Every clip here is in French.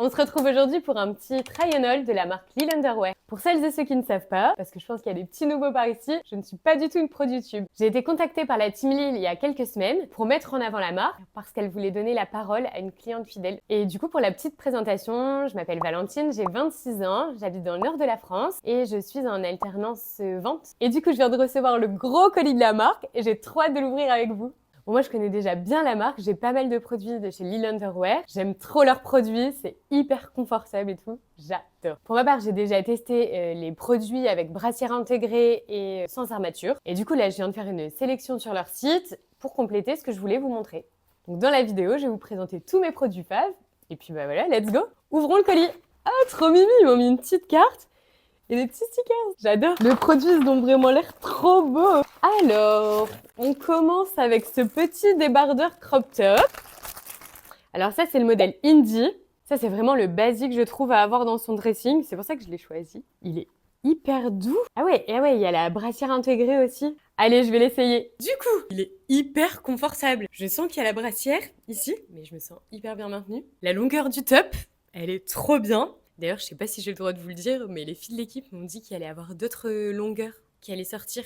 On se retrouve aujourd'hui pour un petit try-on-haul de la marque Lil Underwear. Pour celles et ceux qui ne savent pas, parce que je pense qu'il y a des petits nouveaux par ici, je ne suis pas du tout une pro YouTube. J'ai été contactée par la Team Lil il y a quelques semaines pour mettre en avant la marque parce qu'elle voulait donner la parole à une cliente fidèle. Et du coup, pour la petite présentation, je m'appelle Valentine, j'ai 26 ans, j'habite dans le nord de la France et je suis en alternance vente. Et du coup, je viens de recevoir le gros colis de la marque et j'ai trop hâte de l'ouvrir avec vous. Bon, moi, je connais déjà bien la marque, j'ai pas mal de produits de chez Lil Underwear. J'aime trop leurs produits, c'est hyper confortable et tout. J'adore. Pour ma part, j'ai déjà testé les produits avec brassière intégrée et sans armature. Et du coup, là, je viens de faire une sélection sur leur site pour compléter ce que je voulais vous montrer. Donc, dans la vidéo, je vais vous présenter tous mes produits faves. Et puis, bah voilà, let's go. Ouvrons le colis. Ah, trop mimi, ils m'ont mis une petite carte. Et des petits stickers, j'adore. Les produits, ils ont vraiment l'air trop beaux. Alors, on commence avec ce petit débardeur crop top. Alors ça, c'est le modèle Indie. Ça, c'est vraiment le basique, je trouve, à avoir dans son dressing. C'est pour ça que je l'ai choisi. Il est hyper doux. Ah ouais, il y a la brassière intégrée aussi. Allez, je vais l'essayer. Du coup, il est hyper confortable. Je sens qu'il y a la brassière ici, mais je me sens hyper bien maintenue. La longueur du top, elle est trop bien. D'ailleurs, je sais pas si j'ai le droit de vous le dire, mais les filles de l'équipe m'ont dit qu'il allait y avoir d'autres longueurs qui allaient sortir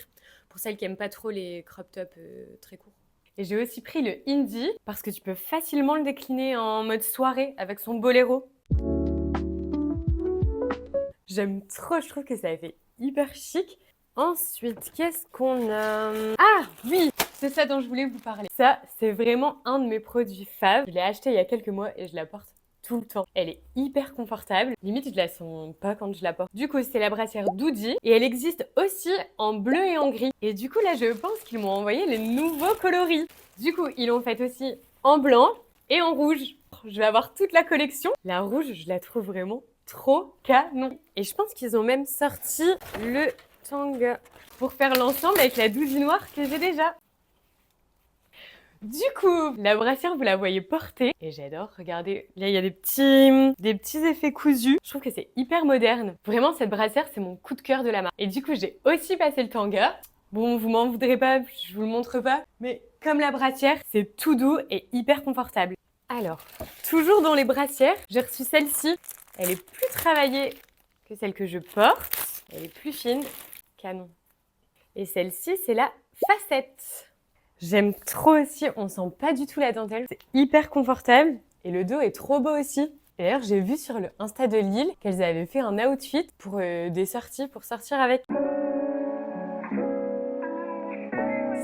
pour celles qui aiment pas trop les crop tops très courts. Et j'ai aussi pris le Indie parce que tu peux facilement le décliner en mode soirée avec son boléro. J'aime trop, je trouve que ça fait hyper chic. Ensuite, qu'est-ce qu'on a? Ah oui, c'est ça dont je voulais vous parler. Ça, c'est vraiment un de mes produits faves. Je l'ai acheté il y a quelques mois et je la porte tout le temps. Elle est hyper confortable. Limite, je la sens pas quand je la porte. Du coup, c'est la brassière Doody et elle existe aussi en bleu et en gris. Et du coup, là, je pense qu'ils m'ont envoyé les nouveaux coloris. Du coup, ils l'ont fait aussi en blanc et en rouge. Je vais avoir toute la collection. La rouge, je la trouve vraiment trop canon. Et je pense qu'ils ont même sorti le tanga pour faire l'ensemble avec la Doody noire que j'ai déjà. Du coup, la brassière, vous la voyez porter. Et j'adore, regardez, là il y a des petits effets cousus. Je trouve que c'est hyper moderne. Vraiment, cette brassière, c'est mon coup de cœur de la marque. Et du coup, j'ai aussi passé le tanga. Bon, vous m'en voudrez pas, je vous le montre pas. Mais comme la brassière, c'est tout doux et hyper confortable. Alors, toujours dans les brassières, j'ai reçu celle-ci. Elle est plus travaillée que celle que je porte. Elle est plus fine. Canon. Et celle-ci, c'est la facette. J'aime trop aussi, on sent pas du tout la dentelle. C'est hyper confortable et le dos est trop beau aussi. D'ailleurs, j'ai vu sur le Insta de Lil qu'elles avaient fait un outfit pour des sorties, pour sortir avec.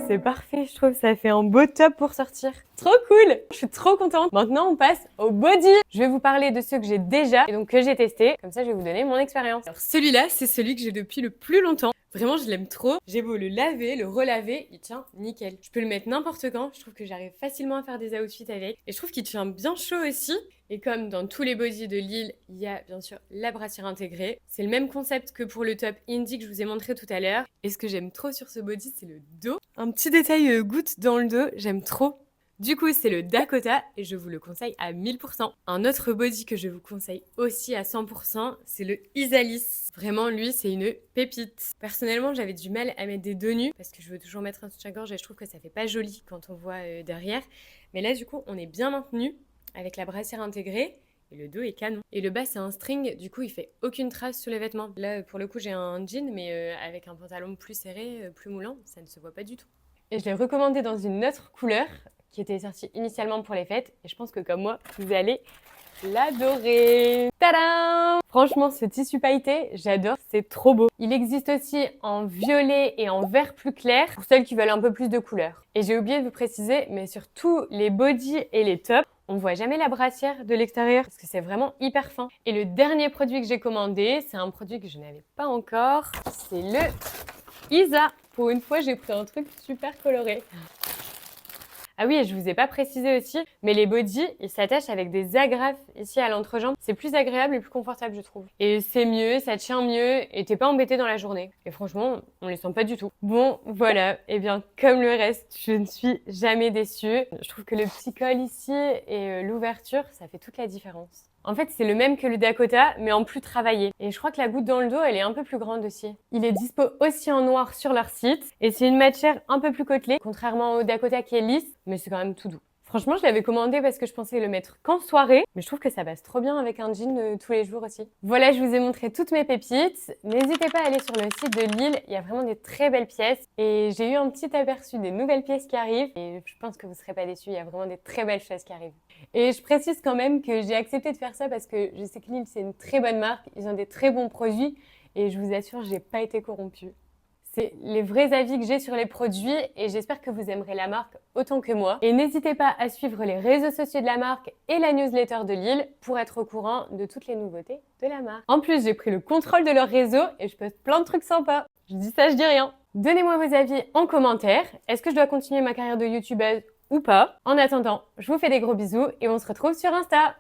C'est parfait, je trouve, ça fait un beau top pour sortir. Trop cool! Je suis trop contente. Maintenant, on passe au body. Je vais vous parler de ceux que j'ai déjà et donc que j'ai testé. Comme ça, je vais vous donner mon expérience. Alors, celui-là, c'est celui que j'ai depuis le plus longtemps. Vraiment, je l'aime trop. J'ai beau le laver, le relaver, il tient nickel. Je peux le mettre n'importe quand. Je trouve que j'arrive facilement à faire des outfits avec. Et je trouve qu'il tient bien chaud aussi. Et comme dans tous les bodys de Lil, il y a bien sûr la brassière intégrée. C'est le même concept que pour le top Indie que je vous ai montré tout à l'heure. Et ce que j'aime trop sur ce body, c'est le dos. Un petit détail goutte dans le dos, j'aime trop. Du coup, c'est le Dakota et je vous le conseille à 1000%. Un autre body que je vous conseille aussi à 100%, c'est le Isalis. Vraiment, lui, c'est une pépite. Personnellement, j'avais du mal à mettre des dos nus parce que je veux toujours mettre un soutien-gorge et je trouve que ça fait pas joli quand on voit derrière. Mais là, du coup, on est bien maintenu avec la brassière intégrée. Et le dos est canon. Et le bas, c'est un string, du coup, il fait aucune trace sous les vêtements. Là, pour le coup, j'ai un jean, mais avec un pantalon plus serré, plus moulant, ça ne se voit pas du tout. Et je l'ai recommandé dans une autre couleur qui était sortie initialement pour les fêtes. Et je pense que comme moi, vous allez l'adorer. Tadam! Franchement, ce tissu pailleté, j'adore, c'est trop beau. Il existe aussi en violet et en vert plus clair pour celles qui veulent un peu plus de couleur. Et j'ai oublié de vous préciser, mais sur tous les bodys et les tops, on voit jamais la brassière de l'extérieur parce que c'est vraiment hyper fin. Et le dernier produit que j'ai commandé, c'est un produit que je n'avais pas encore, c'est le Isa. Pour une fois, j'ai pris un truc super coloré. Ah oui, et je vous ai pas précisé aussi, mais les bodys, ils s'attachent avec des agrafes ici à l'entrejambe. C'est plus agréable et plus confortable, je trouve. Et c'est mieux, ça tient mieux et t'es pas embêté dans la journée. Et franchement, on les sent pas du tout. Bon, voilà. Et bien, comme le reste, je ne suis jamais déçue. Je trouve que le petit col ici et l'ouverture, ça fait toute la différence. En fait, c'est le même que le Dakota, mais en plus travaillé. Et je crois que la goutte dans le dos, elle est un peu plus grande aussi. Il est dispo aussi en noir sur leur site. Et c'est une matière un peu plus côtelée, contrairement au Dakota qui est lisse, mais c'est quand même tout doux. Franchement, je l'avais commandé parce que je pensais le mettre qu'en soirée, mais je trouve que ça passe trop bien avec un jean tous les jours aussi. Voilà, je vous ai montré toutes mes pépites. N'hésitez pas à aller sur le site de Lille, il y a vraiment des très belles pièces. Et j'ai eu un petit aperçu des nouvelles pièces qui arrivent et je pense que vous ne serez pas déçus, il y a vraiment des très belles choses qui arrivent. Et je précise quand même que j'ai accepté de faire ça parce que je sais que Lille, c'est une très bonne marque, ils ont des très bons produits et je vous assure, j'ai pas été corrompue. C'est les vrais avis que j'ai sur les produits et j'espère que vous aimerez la marque autant que moi. Et n'hésitez pas à suivre les réseaux sociaux de la marque et la newsletter de Lille pour être au courant de toutes les nouveautés de la marque. En plus, j'ai pris le contrôle de leur réseau et je poste plein de trucs sympas. Je dis ça, je dis rien. Donnez-moi vos avis en commentaire. Est-ce que je dois continuer ma carrière de youtubeuse ou pas? En attendant, je vous fais des gros bisous et on se retrouve sur Insta.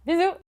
Bisous!